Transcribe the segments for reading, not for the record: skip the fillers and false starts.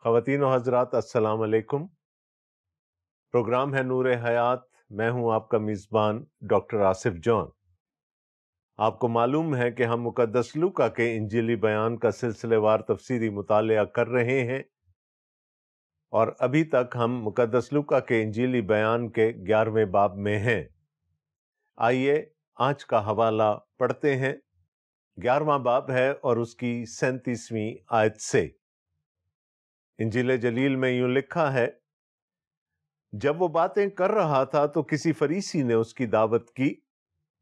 خواتین و حضرات السلام علیکم۔ پروگرام ہے نور حیات، میں ہوں آپ کا میزبان ڈاکٹر آصف جان۔ آپ کو معلوم ہے کہ ہم مقدس لوکا کے انجیلی بیان کا سلسلے وار تفسیری مطالعہ کر رہے ہیں، اور ابھی تک ہم مقدس لوکا کے انجیلی بیان کے 11ویں باب میں ہیں۔ آئیے آج کا حوالہ پڑھتے ہیں۔ 11واں باب ہے اور اس کی 37ویں آیت سے۔ انجیل جلیل میں یوں لکھا ہے، جب وہ باتیں کر رہا تھا تو کسی فریسی نے اس کی دعوت کی،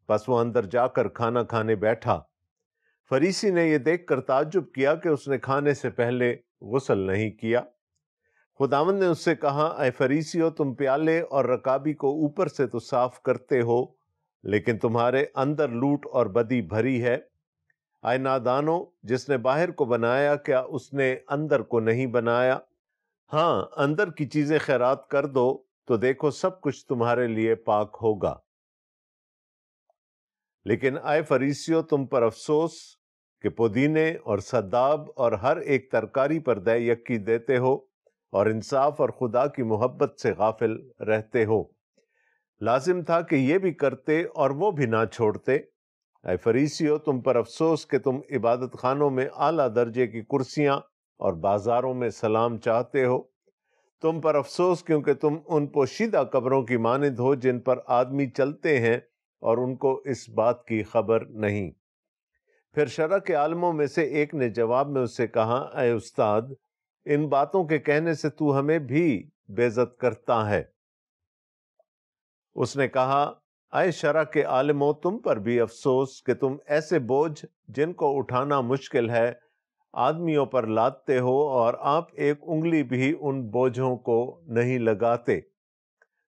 پس وہ اندر جا کر کھانا کھانے بیٹھا۔ فریسی نے یہ دیکھ کر تعجب کیا کہ اس نے کھانے سے پہلے غسل نہیں کیا۔ خداوند نے اس سے کہا، اے فریسیو، تم پیالے اور رکابی کو اوپر سے تو صاف کرتے ہو، لیکن تمہارے اندر لوٹ اور بدی بھری ہے۔ اے نادانو، جس نے باہر کو بنایا کیا اس نے اندر کو نہیں بنایا؟ ہاں، اندر کی چیزیں خیرات کر دو تو دیکھو سب کچھ تمہارے لیے پاک ہوگا۔ لیکن اے فریسیو، تم پر افسوس کہ پودینے اور سداب اور ہر ایک ترکاری پر دے یکی دیتے ہو، اور انصاف اور خدا کی محبت سے غافل رہتے ہو۔ لازم تھا کہ یہ بھی کرتے اور وہ بھی نہ چھوڑتے۔ اے فریسیو، تم پر افسوس کہ تم عبادت خانوں میں اعلیٰ درجے کی کرسیاں اور بازاروں میں سلام چاہتے ہو۔ تم پر افسوس کیونکہ تم ان پوشیدہ قبروں کی مانند ہو جن پر آدمی چلتے ہیں اور ان کو اس بات کی خبر نہیں۔ پھر شرع کے عالموں میں سے ایک نے جواب میں اس سے کہا، اے استاد، ان باتوں کے کہنے سے تو ہمیں بھی بے عزت کرتا ہے۔ اس نے کہا، اے شرع کے عالموں، تم پر بھی افسوس کہ تم ایسے بوجھ جن کو اٹھانا مشکل ہے آدمیوں پر لادتے ہو، اور آپ ایک انگلی بھی ان بوجھوں کو نہیں لگاتے۔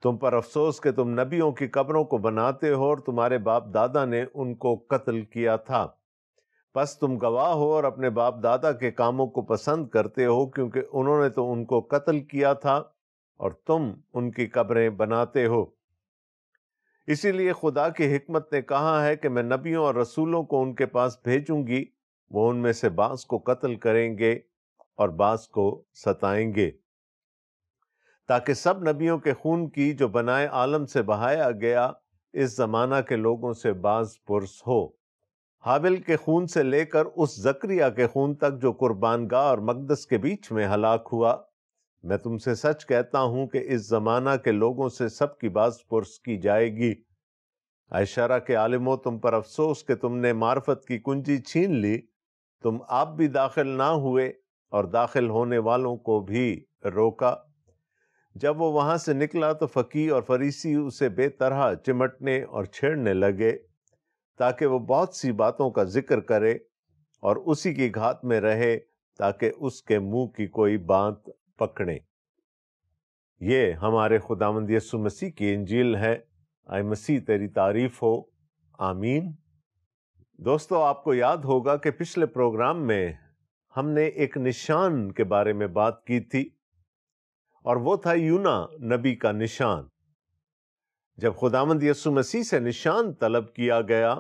تم پر افسوس کہ تم نبیوں کی قبروں کو بناتے ہو، اور تمہارے باپ دادا نے ان کو قتل کیا تھا۔ پس تم گواہ ہو اور اپنے باپ دادا کے کاموں کو پسند کرتے ہو، کیونکہ انہوں نے تو ان کو قتل کیا تھا اور تم ان کی قبریں بناتے ہو۔ اسی لیے خدا کی حکمت نے کہا ہے کہ میں نبیوں اور رسولوں کو ان کے پاس بھیجوں گی، وہ ان میں سے بعض کو قتل کریں گے اور بعض کو ستائیں گے، تاکہ سب نبیوں کے خون کی جو بنائے عالم سے بہایا گیا اس زمانہ کے لوگوں سے باز پرس ہو۔ حابل کے خون سے لے کر اس زکریا کے خون تک جو قربان گاہ اور مقدس کے بیچ میں ہلاک ہوا، میں تم سے سچ کہتا ہوں کہ اس زمانہ کے لوگوں سے سب کی باز پرس کی جائے گی۔ اے شرع کے عالموں، تم پر افسوس کہ تم نے معرفت کی کنجی چھین لی۔ تم آپ بھی داخل نہ ہوئے اور داخل ہونے والوں کو بھی روکا۔ جب وہ وہاں سے نکلا تو فقیہ اور فریسی اسے بے طرح چمٹنے اور چھیڑنے لگے، تاکہ وہ بہت سی باتوں کا ذکر کرے اور اسی کی گھات میں رہے، تاکہ اس کے منہ کی کوئی بات پکڑے۔ یہ ہمارے خداوند یسوع مسیح کی انجیل ہے۔ اے مسیح، تیری تعریف ہو، آمین۔ دوستو، آپ کو یاد ہوگا کہ پچھلے پروگرام میں ہم نے ایک نشان کے بارے میں بات کی تھی، اور وہ تھا یونا نبی کا نشان۔ جب خداوند یسوع مسیح سے نشان طلب کیا گیا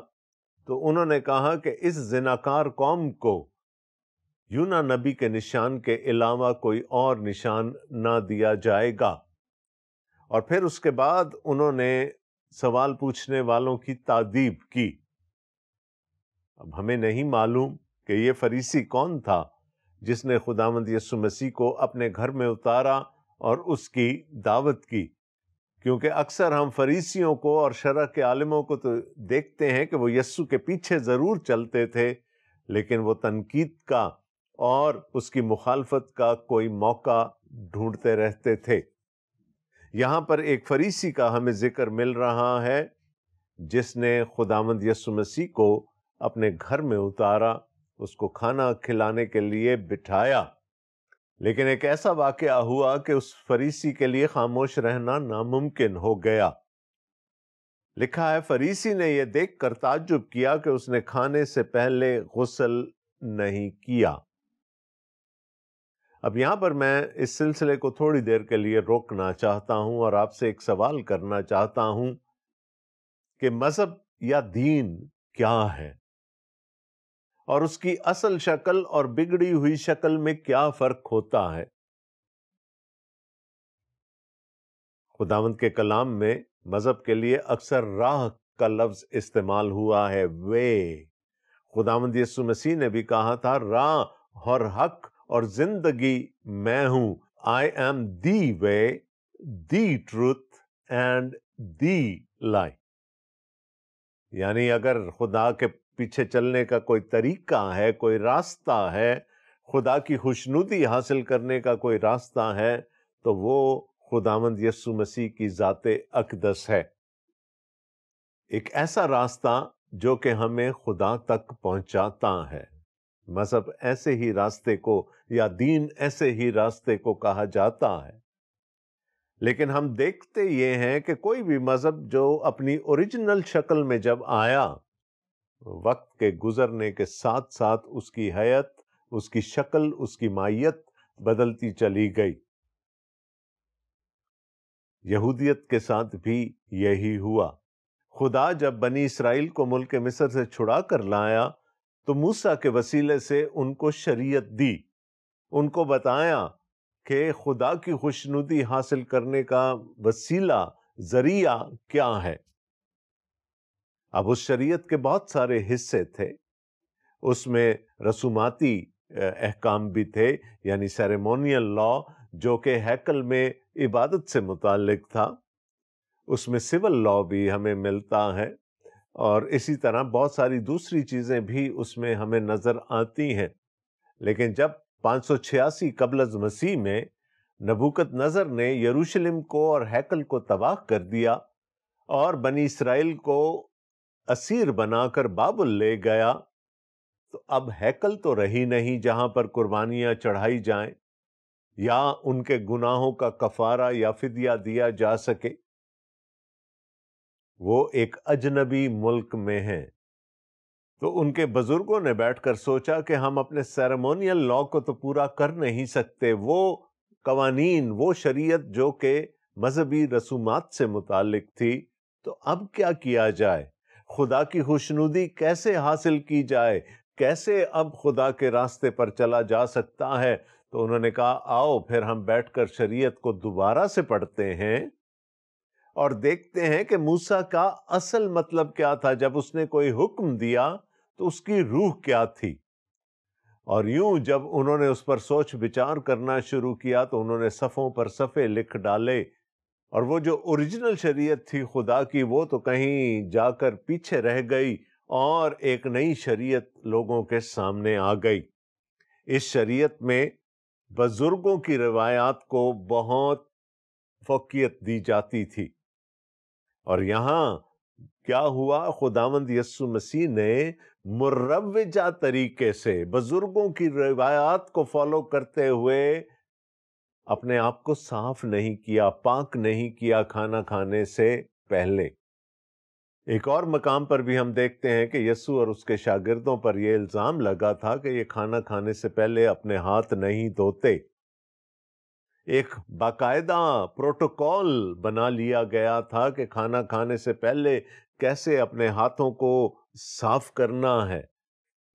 تو انہوں نے کہا کہ اس زناکار قوم کو یونا نبی کے نشان کے علاوہ کوئی اور نشان نہ دیا جائے گا۔ اور پھر اس کے بعد انہوں نے سوال پوچھنے والوں کی تادیب کی۔ اب ہمیں نہیں معلوم کہ یہ فریسی کون تھا جس نے خداوند یسوع مسیح کو اپنے گھر میں اتارا اور اس کی دعوت کی، کیونکہ اکثر ہم فریسیوں کو اور شرع کے عالموں کو تو دیکھتے ہیں کہ وہ یسوع کے پیچھے ضرور چلتے تھے، لیکن وہ تنقید کا اور اس کی مخالفت کا کوئی موقع ڈھونڈتے رہتے تھے۔ یہاں پر ایک فریسی کا ہمیں ذکر مل رہا ہے جس نے خداوند یسوع مسیح کو اپنے گھر میں اتارا، اس کو کھانا کھلانے کے لیے بٹھایا۔ لیکن ایک ایسا واقعہ ہوا کہ اس فریسی کے لیے خاموش رہنا ناممکن ہو گیا۔ لکھا ہے، فریسی نے یہ دیکھ کر تعجب کیا کہ اس نے کھانے سے پہلے غسل نہیں کیا۔ اب یہاں پر میں اس سلسلے کو تھوڑی دیر کے لیے روکنا چاہتا ہوں اور آپ سے ایک سوال کرنا چاہتا ہوں کہ مذہب یا دین کیا ہے، اور اس کی اصل شکل اور بگڑی ہوئی شکل میں کیا فرق ہوتا ہے۔ خداوند کے کلام میں مذہب کے لیے اکثر راہ کا لفظ استعمال ہوا ہے، وے۔ خداوند یسوع مسیح نے بھی کہا تھا، راہ اور حق اور زندگی میں ہوں۔ I am the way, the truth and the life۔ یعنی اگر خدا کے پیچھے چلنے کا کوئی طریقہ ہے، کوئی راستہ ہے، خدا کی خوشنودی حاصل کرنے کا کوئی راستہ ہے، تو وہ خداوند یسوع مسیح کی ذات اقدس ہے۔ ایک ایسا راستہ جو کہ ہمیں خدا تک پہنچاتا ہے۔ مذہب ایسے ہی راستے کو، یا دین ایسے ہی راستے کو کہا جاتا ہے۔ لیکن ہم دیکھتے یہ ہیں کہ کوئی بھی مذہب جو اپنی اوریجنل شکل میں جب آیا، وقت کے گزرنے کے ساتھ ساتھ اس کی حیت، اس کی شکل، اس کی ماہیت بدلتی چلی گئی۔ یہودیت کے ساتھ بھی یہی ہوا۔ خدا جب بنی اسرائیل کو ملک مصر سے چھڑا کر لایا تو موسیٰ کے وسیلے سے ان کو شریعت دی، ان کو بتایا کہ خدا کی خوشنودی حاصل کرنے کا وسیلہ، ذریعہ کیا ہے۔ اب اس شریعت کے بہت سارے حصے تھے، اس میں رسوماتی احکام بھی تھے، یعنی سیریمونیل لا، جو کہ ہیکل میں عبادت سے متعلق تھا۔ اس میں سول لا بھی ہمیں ملتا ہے، اور اسی طرح بہت ساری دوسری چیزیں بھی اس میں ہمیں نظر آتی ہیں۔ لیکن جب 586 قبل از مسیح میں نبوکت نظر نے یروشلم کو اور ہیکل کو تباہ کر دیا اور بنی اسرائیل کو اسیر بنا کر بابل لے گیا، تو اب ہیکل تو رہی نہیں جہاں پر قربانیاں چڑھائی جائیں یا ان کے گناہوں کا کفارہ یا فدیہ دیا جا سکے۔ وہ ایک اجنبی ملک میں ہیں۔ تو ان کے بزرگوں نے بیٹھ کر سوچا کہ ہم اپنے سیریمونیل لا کو تو پورا کر نہیں سکتے، وہ قوانین، وہ شریعت جو کہ مذہبی رسومات سے متعلق تھی، تو اب کیا کیا جائے؟ خدا کی خوشنودی کیسے حاصل کی جائے؟ کیسے اب خدا کے راستے پر چلا جا سکتا ہے؟ تو انہوں نے کہا، آؤ پھر ہم بیٹھ کر شریعت کو دوبارہ سے پڑھتے ہیں اور دیکھتے ہیں کہ موسیٰ کا اصل مطلب کیا تھا۔ جب اس نے کوئی حکم دیا تو اس کی روح کیا تھی؟ اور یوں جب انہوں نے اس پر سوچ بچار کرنا شروع کیا تو انہوں نے صفوں پر صفحے لکھ ڈالے، اور وہ جو اوریجنل شریعت تھی خدا کی، وہ تو کہیں جا کر پیچھے رہ گئی، اور ایک نئی شریعت لوگوں کے سامنے آ گئی۔ اس شریعت میں بزرگوں کی روایات کو بہت فوقیت دی جاتی تھی، اور یہاں کیا ہوا؟ خداوند یسوع مسیح نے مروجہ طریقے سے بزرگوں کی روایات کو فالو کرتے ہوئے اپنے آپ کو صاف نہیں کیا، پاک نہیں کیا کھانا کھانے سے پہلے۔ ایک اور مقام پر بھی ہم دیکھتے ہیں کہ یسوع اور اس کے شاگردوں پر یہ الزام لگا تھا کہ یہ کھانا کھانے سے پہلے اپنے ہاتھ نہیں دھوتے۔ ایک باقاعدہ پروٹوکول بنا لیا گیا تھا کہ کھانا کھانے سے پہلے کیسے اپنے ہاتھوں کو صاف کرنا ہے۔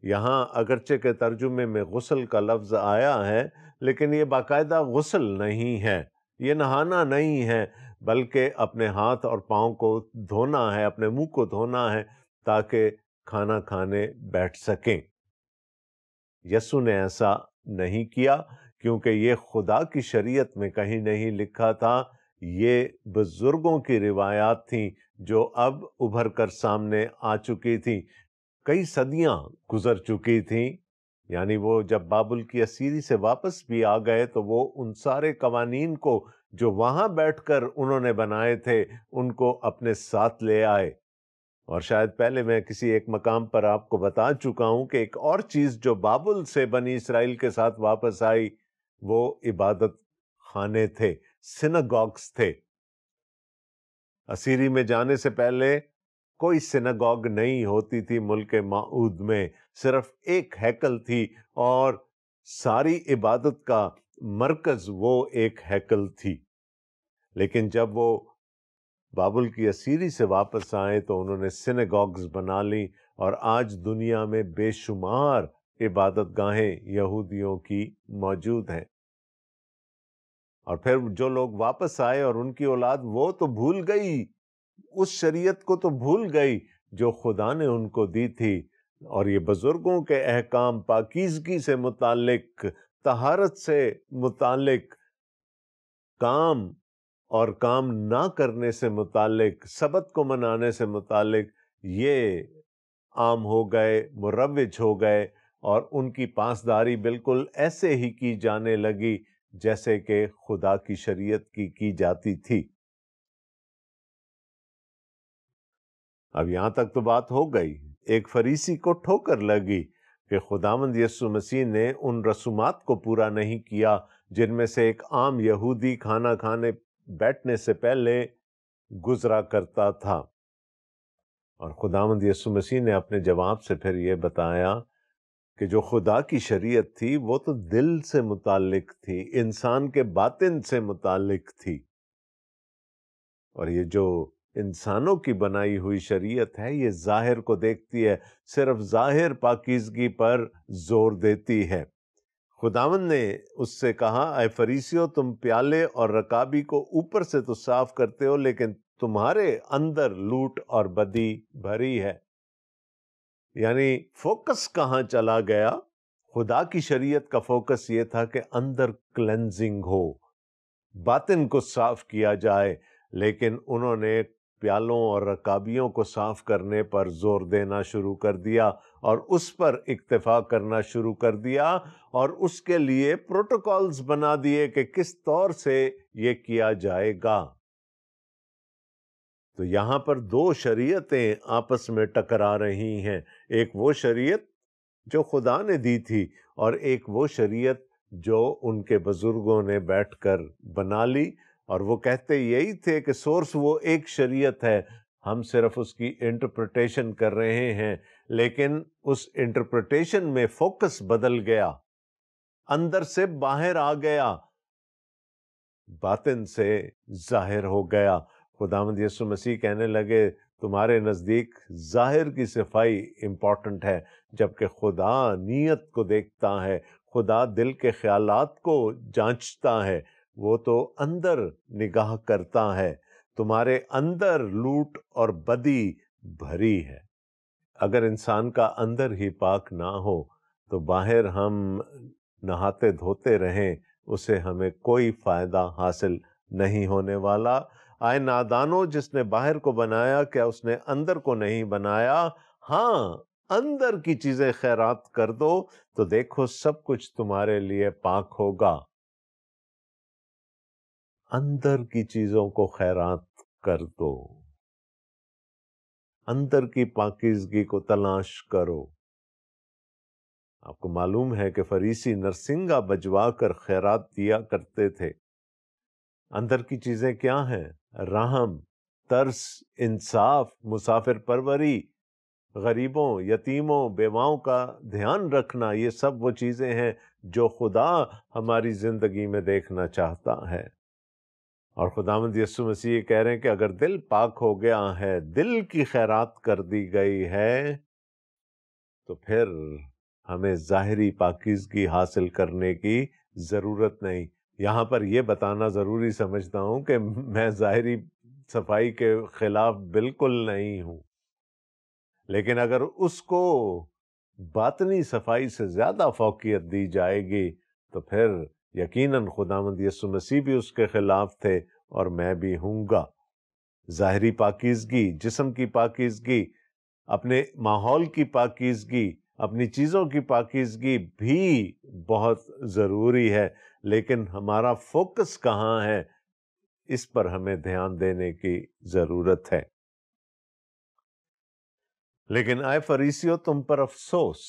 یہاں اگرچہ کے ترجمے میں غسل کا لفظ آیا ہے، لیکن یہ باقاعدہ غسل نہیں ہے، یہ نہانا نہیں ہے، بلکہ اپنے ہاتھ اور پاؤں کو دھونا ہے، اپنے منہ کو دھونا ہے، تاکہ کھانا کھانے بیٹھ سکیں۔ یسوع نے ایسا نہیں کیا، کیونکہ یہ خدا کی شریعت میں کہیں نہیں لکھا تھا، یہ بزرگوں کی روایات تھیں جو اب ابھر کر سامنے آ چکی تھیں۔ کئی صدیاں گزر چکی تھیں، یعنی وہ جب بابل کی اسیری سے واپس بھی آ گئے تو وہ ان سارے قوانین کو جو وہاں بیٹھ کر انہوں نے بنائے تھے ان کو اپنے ساتھ لے آئے۔ اور شاید پہلے میں کسی ایک مقام پر آپ کو بتا چکا ہوں کہ ایک اور چیز جو بابل سے بنی اسرائیل کے ساتھ واپس آئی، وہ عبادت خانے تھے، سیناگوگز تھے۔ اسیری میں جانے سے پہلے کوئی سیناگوگ نہیں ہوتی تھی ملک موعود میں، صرف ایک ہیکل تھی، اور ساری عبادت کا مرکز وہ ایک ہیکل تھی۔ لیکن جب وہ بابل کی اسیری سے واپس آئے تو انہوں نے سیناگوگز بنا لی، اور آج دنیا میں بے شمار عبادت گاہیں یہودیوں کی موجود ہیں۔ اور پھر جو لوگ واپس آئے اور ان کی اولاد وہ تو بھول گئی، اس شریعت کو تو بھول گئی جو خدا نے ان کو دی تھی، اور یہ بزرگوں کے احکام، پاکیزگی سے متعلق، طہارت سے متعلق کام اور کام نہ کرنے سے متعلق، سبت کو منانے سے متعلق، یہ عام ہو گئے، مروج ہو گئے، اور ان کی پاسداری بالکل ایسے ہی کی جانے لگی جیسے کہ خدا کی شریعت کی جاتی تھی۔ اب یہاں تک تو بات ہو گئی، ایک فریسی کو ٹھوکر لگی کہ خداوند یسوع مسیح نے ان رسومات کو پورا نہیں کیا جن میں سے ایک عام یہودی کھانا کھانے بیٹھنے سے پہلے گزرا کرتا تھا۔ اور خداوند یسوع مسیح نے اپنے جواب سے پھر یہ بتایا کہ جو خدا کی شریعت تھی وہ تو دل سے متعلق تھی، انسان کے باطن سے متعلق تھی، اور یہ جو انسانوں کی بنائی ہوئی شریعت ہے یہ ظاہر کو دیکھتی ہے، صرف ظاہر پاکیزگی پر زور دیتی ہے۔ خداوند نے اس سے کہا، اے فریسیو، تم پیالے اور رکابی کو اوپر سے تو صاف کرتے ہو لیکن تمہارے اندر لوٹ اور بدی بھری ہے۔ یعنی فوکس کہاں چلا گیا؟ خدا کی شریعت کا فوکس یہ تھا کہ اندر کلینزنگ ہو، باطن کو صاف کیا جائے، لیکن انہوں نے پیالوں اور رکابیوں کو صاف کرنے پر زور دینا شروع کر دیا اور اس پر اکتفا کرنا شروع کر دیا، اور اس کے لیے پروٹوکولز بنا دیے کہ کس طور سے یہ کیا جائے گا۔ تو یہاں پر دو شریعتیں آپس میں ٹکرا رہی ہیں، ایک وہ شریعت جو خدا نے دی تھی اور ایک وہ شریعت جو ان کے بزرگوں نے بیٹھ کر بنا لی، اور وہ کہتے یہی تھے کہ سورس وہ ایک شریعت ہے، ہم صرف اس کی انٹرپریٹیشن کر رہے ہیں، لیکن اس انٹرپریٹیشن میں فوکس بدل گیا، اندر سے باہر آ گیا، باطن سے ظاہر ہو گیا۔ خداوند یسوع مسیح کہنے لگے تمہارے نزدیک ظاہر کی صفائی امپورٹنٹ ہے، جبکہ خدا نیت کو دیکھتا ہے، خدا دل کے خیالات کو جانچتا ہے، وہ تو اندر نگاہ کرتا ہے۔ تمہارے اندر لوٹ اور بدی بھری ہے۔ اگر انسان کا اندر ہی پاک نہ ہو تو باہر ہم نہاتے دھوتے رہیں، اسے ہمیں کوئی فائدہ حاصل نہیں ہونے والا۔ آئے نادانو، جس نے باہر کو بنایا کیا اس نے اندر کو نہیں بنایا؟ ہاں، اندر کی چیزیں خیرات کر دو تو دیکھو سب کچھ تمہارے لیے پاک ہوگا۔ اندر کی چیزوں کو خیرات کر دو، اندر کی پاکیزگی کو تلاش کرو۔ آپ کو معلوم ہے کہ فریسی نرسنگا بجوا کر خیرات دیا کرتے تھے۔ اندر کی چیزیں کیا ہیں؟ رحم، ترس، انصاف، مسافر پروری، غریبوں، یتیموں، بیواؤں کا دھیان رکھنا، یہ سب وہ چیزیں ہیں جو خدا ہماری زندگی میں دیکھنا چاہتا ہے۔ اور خداوند یسوع مسیح کہہ رہے ہیں کہ اگر دل پاک ہو گیا ہے، دل کی خیرات کر دی گئی ہے، تو پھر ہمیں ظاہری پاکیزگی حاصل کرنے کی ضرورت نہیں۔ یہاں پر یہ بتانا ضروری سمجھتا ہوں کہ میں ظاہری صفائی کے خلاف بالکل نہیں ہوں، لیکن اگر اس کو باطنی صفائی سے زیادہ فوقیت دی جائے گی تو پھر یقیناً خداوند یسوع مسیح بھی اس کے خلاف تھے اور میں بھی ہوں گا۔ ظاہری پاکیزگی، جسم کی پاکیزگی، اپنے ماحول کی پاکیزگی، اپنی چیزوں کی پاکیزگی بھی بہت ضروری ہے، لیکن ہمارا فوکس کہاں ہے، اس پر ہمیں دھیان دینے کی ضرورت ہے۔ لیکن اے فریسیو، تم پر افسوس۔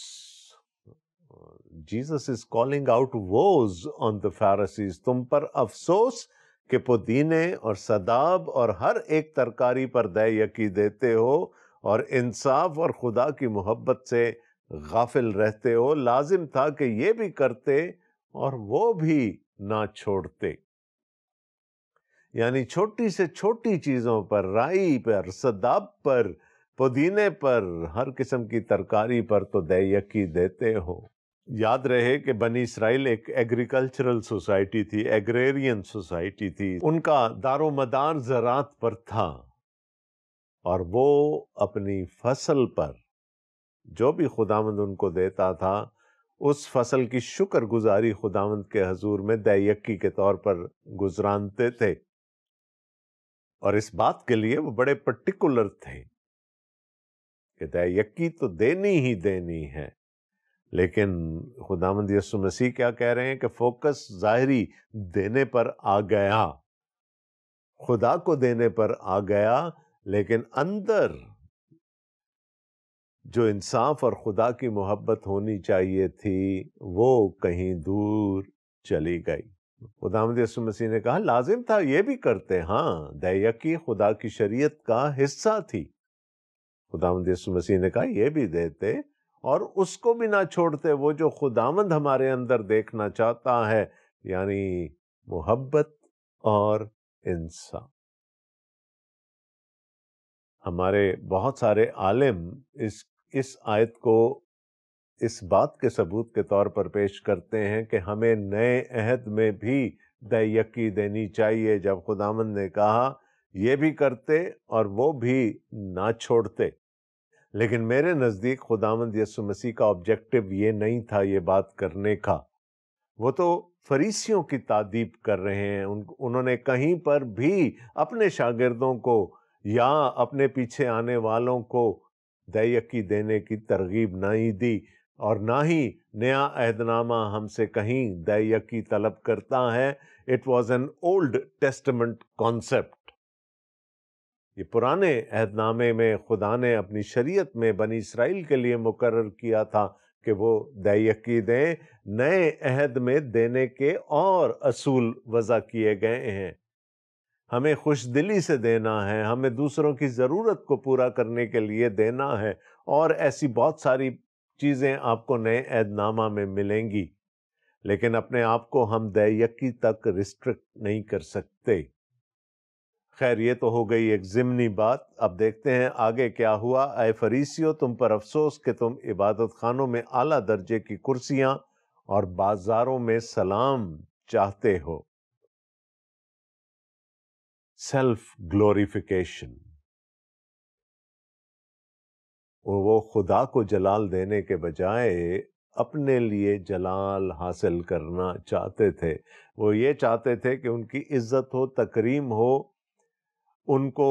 Jesus is calling out woes on the Pharisees، تم پر افسوس کہ پودینے اور سداب اور ہر ایک ترکاری پر دے یکی دیتے ہو اور انصاف اور خدا کی محبت سے غافل رہتے ہو۔ لازم تھا کہ یہ بھی کرتے اور وہ بھی نہ چھوڑتے۔ یعنی چھوٹی سے چھوٹی چیزوں پر، رائی پر، سداب پر، پودینے پر، ہر قسم کی ترکاری پر تو دے یکی دیتے ہو، یاد رہے کہ بنی اسرائیل ایک ایگریکلچرل سوسائٹی تھی، ایگریرین سوسائٹی تھی، ان کا دار و مدار زراعت پر تھا، اور وہ اپنی فصل پر جو بھی خداوند ان کو دیتا تھا اس فصل کی شکر گزاری خداوند کے حضور میں دے یکی کے طور پر گزرانتے تھے، اور اس بات کے لیے وہ بڑے پرٹیکولر تھے کہ دے یکی تو دینی ہی دینی ہے۔ لیکن خداوند یسوع مسیح کیا کہہ رہے ہیں کہ فوکس ظاہری دینے پر آ گیا، خدا کو دینے پر آ گیا، لیکن اندر جو انصاف اور خدا کی محبت ہونی چاہیے تھی وہ کہیں دور چلی گئی۔ خداوند یسوع مسیح نے کہا لازم تھا یہ بھی کرتے، ہاں دے یکی خدا کی شریعت کا حصہ تھی۔ خداوند یسوع مسیح نے کہا یہ بھی دیتے اور اس کو بھی نہ چھوڑتے، وہ جو خداوند ہمارے اندر دیکھنا چاہتا ہے، یعنی محبت اور انصاف۔ ہمارے بہت سارے عالم اس آیت کو اس بات کے ثبوت کے طور پر پیش کرتے ہیں کہ ہمیں نئے عہد میں بھی دے یکی دینی چاہیے، جب خداوند نے کہا یہ بھی کرتے اور وہ بھی نہ چھوڑتے۔ لیکن میرے نزدیک خداوند یسوع مسیح کا آبجیکٹو یہ نہیں تھا یہ بات کرنے کا، وہ تو فریسیوں کی تعدیب کر رہے ہیں۔ انہوں نے کہیں پر بھی اپنے شاگردوں کو یا اپنے پیچھے آنے والوں کو دے یکی دینے کی ترغیب نہیں دی، اور نہ ہی نیا عہد نامہ ہم سے کہیں دے یکی طلب کرتا ہے۔ It was an old testament concept. یہ پرانے عہد نامے میں خدا نے اپنی شریعت میں بنی اسرائیل کے لیے مقرر کیا تھا کہ وہ دے یکی دیں۔ نئے عہد میں دینے کے اور اصول وضع کیے گئے ہیں۔ ہمیں خوش دلی سے دینا ہے، ہمیں دوسروں کی ضرورت کو پورا کرنے کے لیے دینا ہے، اور ایسی بہت ساری چیزیں آپ کو نئے عہد نامہ میں ملیں گی، لیکن اپنے آپ کو ہم دے یکی تک ریسٹرکٹ نہیں کر سکتے۔ خیر یہ تو ہو گئی ایک ضمنی بات۔ اب دیکھتے ہیں آگے کیا ہوا۔ اے فریسیو، تم پر افسوس کہ تم عبادت خانوں میں اعلیٰ درجے کی کرسیاں اور بازاروں میں سلام چاہتے ہو۔ سیلف گلوریفیکیشن، وہ خدا کو جلال دینے کے بجائے اپنے لیے جلال حاصل کرنا چاہتے تھے۔ وہ یہ چاہتے تھے کہ ان کی عزت ہو، تکریم ہو، ان کو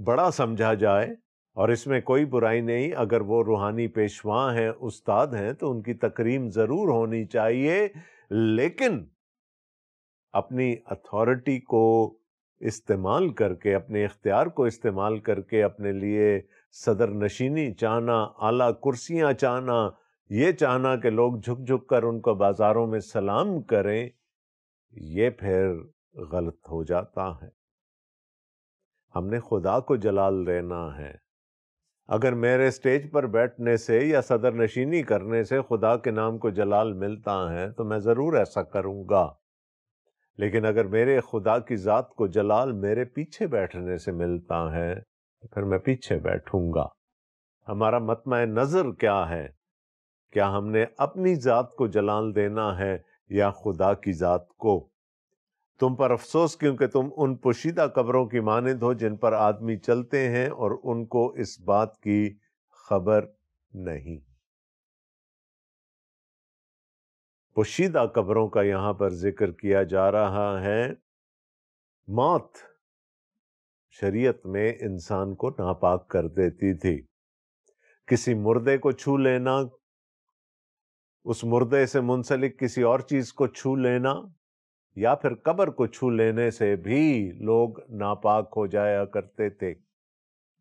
بڑا سمجھا جائے، اور اس میں کوئی برائی نہیں، اگر وہ روحانی پیشواں ہیں، استاد ہیں، تو ان کی تکریم ضرور ہونی چاہیے، لیکن اپنی اتھارٹی کو استعمال کر کے، اپنے اختیار کو استعمال کر کے اپنے لیے صدر نشینی چاہنا، اعلیٰ کرسیاں چاہنا، یہ چاہنا کہ لوگ جھک جھک کر ان کو بازاروں میں سلام کریں، یہ پھر غلط ہو جاتا ہے۔ ہم نے خدا کو جلال دینا ہے۔ اگر میرے سٹیج پر بیٹھنے سے یا صدر نشینی کرنے سے خدا کے نام کو جلال ملتا ہے تو میں ضرور ایسا کروں گا، لیکن اگر میرے خدا کی ذات کو جلال میرے پیچھے بیٹھنے سے ملتا ہے تو پھر میں پیچھے بیٹھوں گا۔ ہمارا مطمع نظر کیا ہے؟ کیا ہم نے اپنی ذات کو جلال دینا ہے یا خدا کی ذات کو؟ تم پر افسوس کیونکہ تم ان پوشیدہ قبروں کی مانند ہو جن پر آدمی چلتے ہیں اور ان کو اس بات کی خبر نہیں۔ پوشیدہ قبروں کا یہاں پر ذکر کیا جا رہا ہے۔ موت شریعت میں انسان کو ناپاک کر دیتی تھی۔ کسی مردے کو چھو لینا، اس مردے سے منسلک کسی اور چیز کو چھو لینا، یا پھر قبر کو چھو لینے سے بھی لوگ ناپاک ہو جایا کرتے تھے۔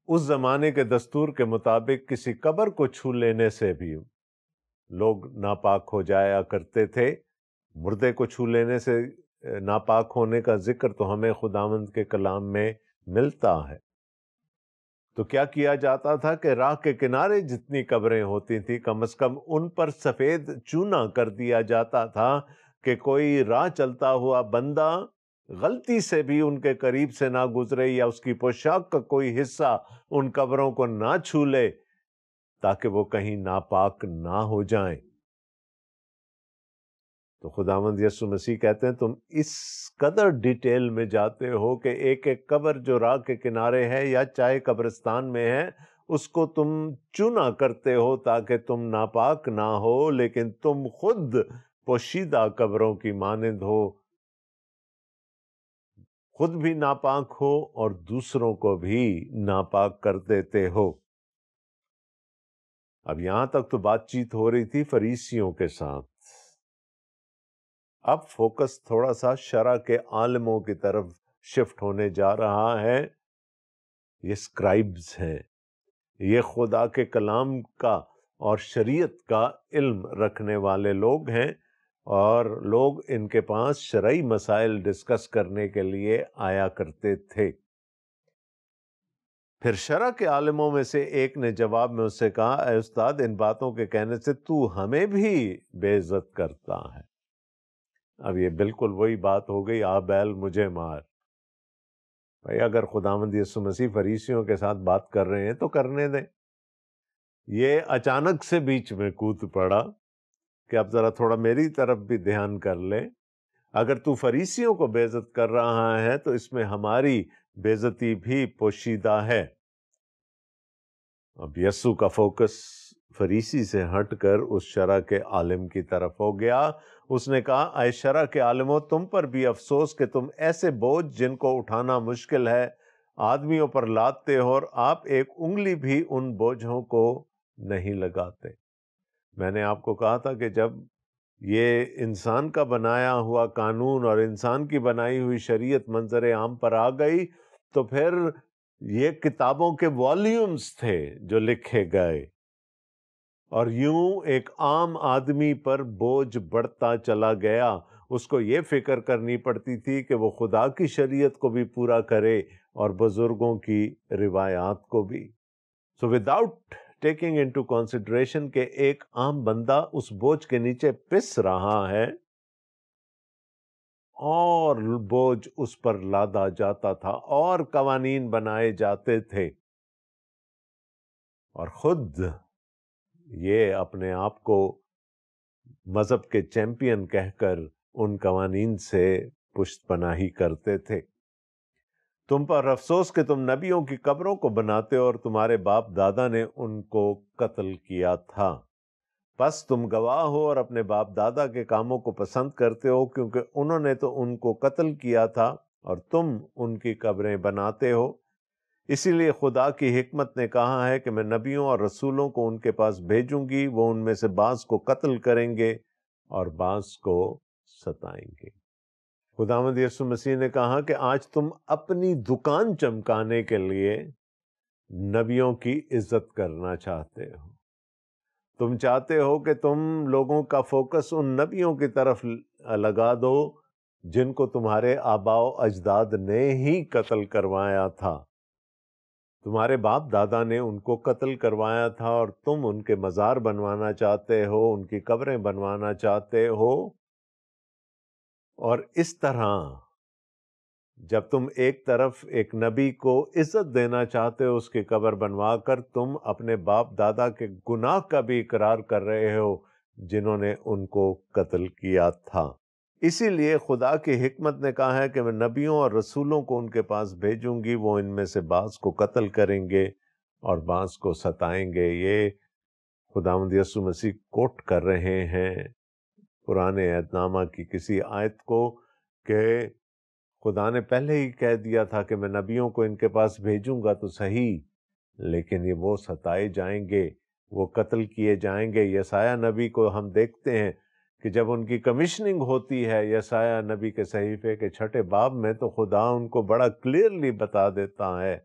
اس زمانے کے دستور کے مطابق کسی قبر کو چھو لینے سے بھی لوگ ناپاک ہو جایا کرتے تھے۔ مردے کو چھو لینے سے ناپاک ہونے کا ذکر تو ہمیں خداوند کے کلام میں ملتا ہے۔ تو کیا کیا جاتا تھا کہ راہ کے کنارے جتنی قبریں ہوتی تھیں کم از کم ان پر سفید چونا کر دیا جاتا تھا کہ کوئی راہ چلتا ہوا بندہ غلطی سے بھی ان کے قریب سے نہ گزرے یا اس کی پوشاک کا کوئی حصہ ان قبروں کو نہ چھو لے، تاکہ وہ کہیں ناپاک نہ ہو جائیں۔ تو خداوند یسوع مسیح کہتے ہیں تم اس قدر ڈیٹیل میں جاتے ہو کہ ایک ایک قبر جو راہ کے کنارے ہے یا چاہے قبرستان میں ہے اس کو تم چنا کرتے ہو تاکہ تم ناپاک نہ ہو، لیکن تم خود پوشیدہ قبروں کی مانند ہو، خود بھی ناپاک ہو اور دوسروں کو بھی ناپاک کر دیتے ہو۔ اب یہاں تک تو بات چیت ہو رہی تھی فریسیوں کے ساتھ، اب فوکس تھوڑا سا شرع کے عالموں کی طرف شفٹ ہونے جا رہا ہے۔ یہ اسکرائبز ہیں، یہ خدا کے کلام کا اور شریعت کا علم رکھنے والے لوگ ہیں، اور لوگ ان کے پاس شرعی مسائل ڈسکس کرنے کے لیے آیا کرتے تھے۔ پھر شرع کے عالموں میں سے ایک نے جواب میں اس سے کہا، اے استاد، ان باتوں کے کہنے سے تو ہمیں بھی بے عزت کرتا ہے۔ اب یہ بالکل وہی بات ہو گئی، آ بیل مجھے مار۔ بھائی اگر خداوند یسوع مسیح فریسیوں کے ساتھ بات کر رہے ہیں تو کرنے دیں۔ یہ اچانک سے بیچ میں کود پڑا کہ اب ذرا تھوڑا میری طرف بھی دھیان کر لے، اگر تو فریسیوں کو بے عزت کر رہا ہے تو اس میں ہماری بے عزتی بھی پوشیدہ ہے۔ اب یسوع کا فوکس فریسی سے ہٹ کر اس شرع کے عالم کی طرف ہو گیا۔ اس نے کہا، اے شرع کے عالموں، تم پر بھی افسوس کہ تم ایسے بوجھ جن کو اٹھانا مشکل ہے آدمیوں پر لادتے ہو، اور آپ ایک انگلی بھی ان بوجھوں کو نہیں لگاتے۔ میں نے آپ کو کہا تھا کہ جب یہ انسان کا بنایا ہوا قانون اور انسان کی بنائی ہوئی شریعت منظر عام پر آ گئی تو پھر یہ کتابوں کے والیومز تھے جو لکھے گئے، اور یوں ایک عام آدمی پر بوجھ بڑھتا چلا گیا۔ اس کو یہ فکر کرنی پڑتی تھی کہ وہ خدا کی شریعت کو بھی پورا کرے اور بزرگوں کی روایات کو بھی۔ So without taking into consideration کہ ایک عام بندہ اس بوجھ کے نیچے پس رہا ہے اور بوجھ اس پر لادا جاتا تھا اور قوانین بنائے جاتے تھے، اور خود یہ اپنے آپ کو مذہب کے چیمپئن کہہ کر ان قوانین سے پشت پناہی کرتے تھے۔ تم پر افسوس کہ تم نبیوں کی قبروں کو بناتے ہو اور تمہارے باپ دادا نے ان کو قتل کیا تھا۔ بس تم گواہ ہو اور اپنے باپ دادا کے کاموں کو پسند کرتے ہو، کیونکہ انہوں نے تو ان کو قتل کیا تھا اور تم ان کی قبریں بناتے ہو۔ اسی لیے خدا کی حکمت نے کہا ہے کہ میں نبیوں اور رسولوں کو ان کے پاس بھیجوں گی، وہ ان میں سے بعض کو قتل کریں گے اور بعض کو ستائیں گے۔ خداوند یسوع مسیح نے کہا کہ آج تم اپنی دکان چمکانے کے لیے نبیوں کی عزت کرنا چاہتے ہو۔ تم چاہتے ہو کہ تم لوگوں کا فوکس ان نبیوں کی طرف لگا دو جن کو تمہارے آباء و اجداد نے ہی قتل کروایا تھا۔ تمہارے باپ دادا نے ان کو قتل کروایا تھا اور تم ان کے مزار بنوانا چاہتے ہو، ان کی قبریں بنوانا چاہتے ہو۔ اور اس طرح جب تم ایک طرف ایک نبی کو عزت دینا چاہتے ہو اس کی قبر بنوا کر، تم اپنے باپ دادا کے گناہ کا بھی اقرار کر رہے ہو جنہوں نے ان کو قتل کیا تھا۔ اسی لیے خدا کی حکمت نے کہا ہے کہ میں نبیوں اور رسولوں کو ان کے پاس بھیجوں گی، وہ ان میں سے بعض کو قتل کریں گے اور بعض کو ستائیں گے۔ یہ خداوند یسوع مسیح کوٹ کر رہے ہیں پرانے عہد نامہ کی کسی آیت کو کہ خدا نے پہلے ہی کہہ دیا تھا کہ میں نبیوں کو ان کے پاس بھیجوں گا تو صحیح، لیکن یہ وہ ستائے جائیں گے، وہ قتل کیے جائیں گے۔ یسایہ نبی کو ہم دیکھتے ہیں کہ جب ان کی کمیشننگ ہوتی ہے یسایہ نبی کے صحیفے کے 6 باب میں، تو خدا ان کو بڑا کلیئرلی بتا دیتا ہے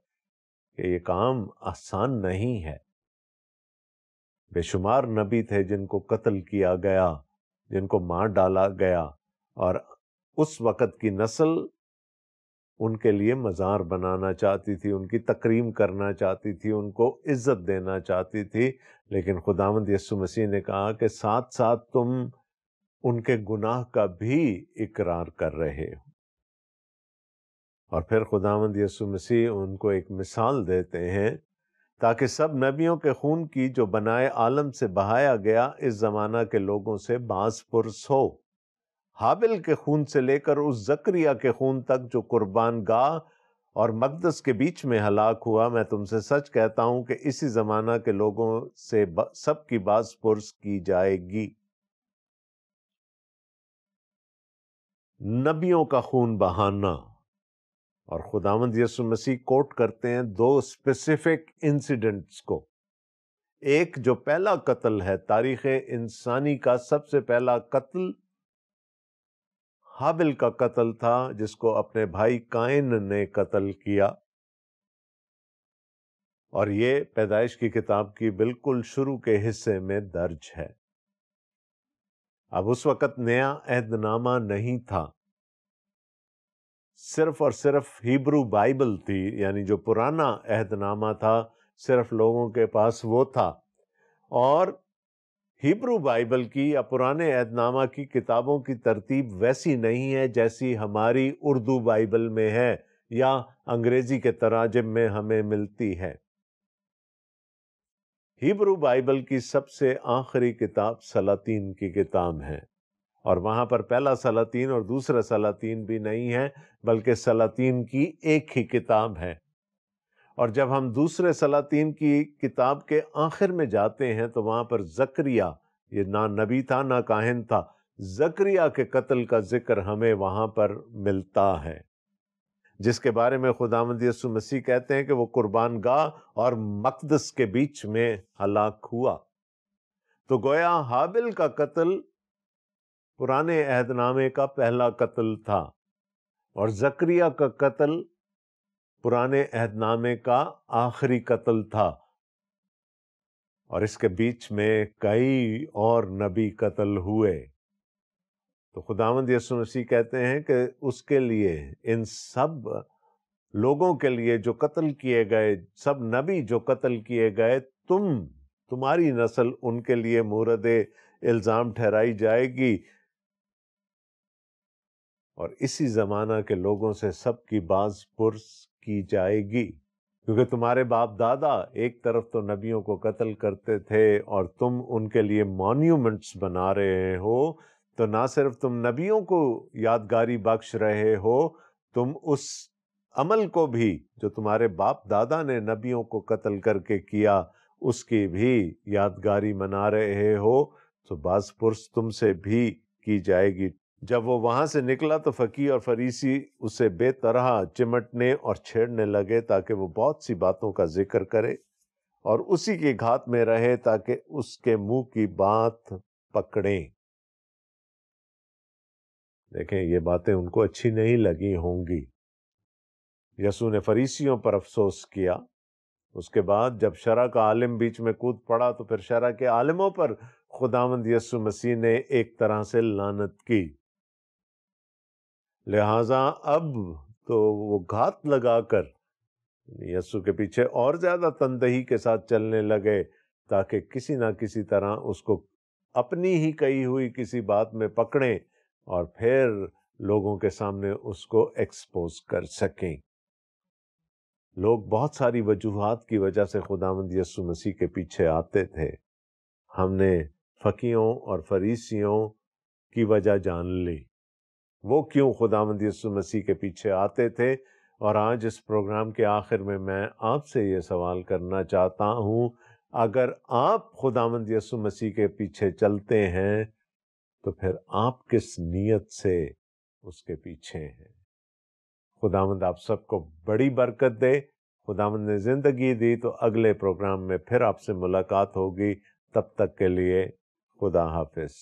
کہ یہ کام آسان نہیں ہے۔ بے شمار نبی تھے جن کو قتل کیا گیا، جن کو مار ڈالا گیا، اور اس وقت کی نسل ان کے لیے مزار بنانا چاہتی تھی، ان کی تکریم کرنا چاہتی تھی، ان کو عزت دینا چاہتی تھی، لیکن خداوند یسوع مسیح نے کہا کہ ساتھ ساتھ تم ان کے گناہ کا بھی اقرار کر رہے ہو۔ اور پھر خداوند یسوع مسیح ان کو ایک مثال دیتے ہیں تاکہ سب نبیوں کے خون کی جو بنائے عالم سے بہایا گیا اس زمانہ کے لوگوں سے باز پرس ہو۔ حابل کے خون سے لے کر اس زکریا کے خون تک جو قربان گاہ اور مقدس کے بیچ میں ہلاک ہوا، میں تم سے سچ کہتا ہوں کہ اسی زمانہ کے لوگوں سے سب کی باز پرس کی جائے گی۔ نبیوں کا خون بہانا، اور خداوند یسوع مسیح کوٹ کرتے ہیں دو اسپیسیفک انسیڈنٹس کو۔ ایک جو پہلا قتل ہے، تاریخ انسانی کا سب سے پہلا قتل حابل کا قتل تھا، جس کو اپنے بھائی قائن نے قتل کیا، اور یہ پیدائش کی کتاب کی بالکل شروع کے حصے میں درج ہے۔ اب اس وقت نیا عہد نامہ نہیں تھا، صرف اور صرف ہیبرو بائبل تھی، یعنی جو پرانا عہد نامہ تھا صرف لوگوں کے پاس وہ تھا، اور ہیبرو بائبل کی یا پرانے عہد نامہ کی کتابوں کی ترتیب ویسی نہیں ہے جیسی ہماری اردو بائبل میں ہے یا انگریزی کے تراجم میں ہمیں ملتی ہے۔ ہیبرو بائبل کی سب سے آخری کتاب سلاطین کی کتاب ہے، اور وہاں پر پہلا سلاطین اور دوسرا سلاطین بھی نہیں ہے، بلکہ سلاطین کی ایک ہی کتاب ہے۔ اور جب ہم دوسرے سلاطین کی کتاب کے آخر میں جاتے ہیں تو وہاں پر زکریا، یہ نہ نبی تھا نہ کاہن تھا، زکریا کے قتل کا ذکر ہمیں وہاں پر ملتا ہے، جس کے بارے میں خداوند یسوع مسیح کہتے ہیں کہ وہ قربان گاہ اور مقدس کے بیچ میں ہلاک ہوا۔ تو گویا حابل کا قتل پرانے عہد نامے کا پہلا قتل تھا، اور زکریا کا قتل پرانے عہد نامے کا آخری قتل تھا، اور اس کے بیچ میں کئی اور نبی قتل ہوئے۔ تو خداوند یسوع مسیح کہتے ہیں کہ اس کے لیے، ان سب لوگوں کے لیے جو قتل کیے گئے، سب نبی جو قتل کیے گئے، تمہاری نسل ان کے لیے مورد الزام ٹھہرائی جائے گی، اور اسی زمانہ کے لوگوں سے سب کی باز پرس کی جائے گی، کیونکہ تمہارے باپ دادا ایک طرف تو نبیوں کو قتل کرتے تھے اور تم ان کے لیے مانیومنٹس بنا رہے ہو، تو نہ صرف تم نبیوں کو یادگاری بخش رہے ہو، تم اس عمل کو بھی جو تمہارے باپ دادا نے نبیوں کو قتل کر کے کیا، اس کی بھی یادگاری منا رہے ہو، تو باز پرس تم سے بھی کی جائے گی۔ جب وہ وہاں سے نکلا تو فقیہ اور فریسی اسے بے طرح چمٹنے اور چھیڑنے لگے تاکہ وہ بہت سی باتوں کا ذکر کرے اور اسی کی گھات میں رہے تاکہ اس کے منہ کی بات پکڑیں۔ دیکھیں، یہ باتیں ان کو اچھی نہیں لگی ہوں گی۔ یسوع نے فریسیوں پر افسوس کیا۔ اس کے بعد جب شرع کا عالم بیچ میں کود پڑا تو پھر شرع کے عالموں پر خداوند یسوع مسیح نے ایک طرح سے لعنت کی۔ لہٰذا اب تو وہ گھات لگا کر یسوع کے پیچھے اور زیادہ تندہی کے ساتھ چلنے لگے تاکہ کسی نہ کسی طرح اس کو اپنی ہی کہی ہوئی کسی بات میں پکڑیں اور پھر لوگوں کے سامنے اس کو ایکسپوز کر سکیں۔ لوگ بہت ساری وجوہات کی وجہ سے خداوند یسوع مسیح کے پیچھے آتے تھے۔ ہم نے فقیہوں اور فریسیوں کی وجہ جان لی، وہ کیوں خداوند یسوع مسیح کے پیچھے آتے تھے، اور آج اس پروگرام کے آخر میں آپ سے یہ سوال کرنا چاہتا ہوں، اگر آپ خداوند یسوع مسیح کے پیچھے چلتے ہیں تو پھر آپ کس نیت سے اس کے پیچھے ہیں؟ خداوند آپ سب کو بڑی برکت دے۔ خداوند نے زندگی دی تو اگلے پروگرام میں پھر آپ سے ملاقات ہوگی، تب تک کے لیے خدا حافظ۔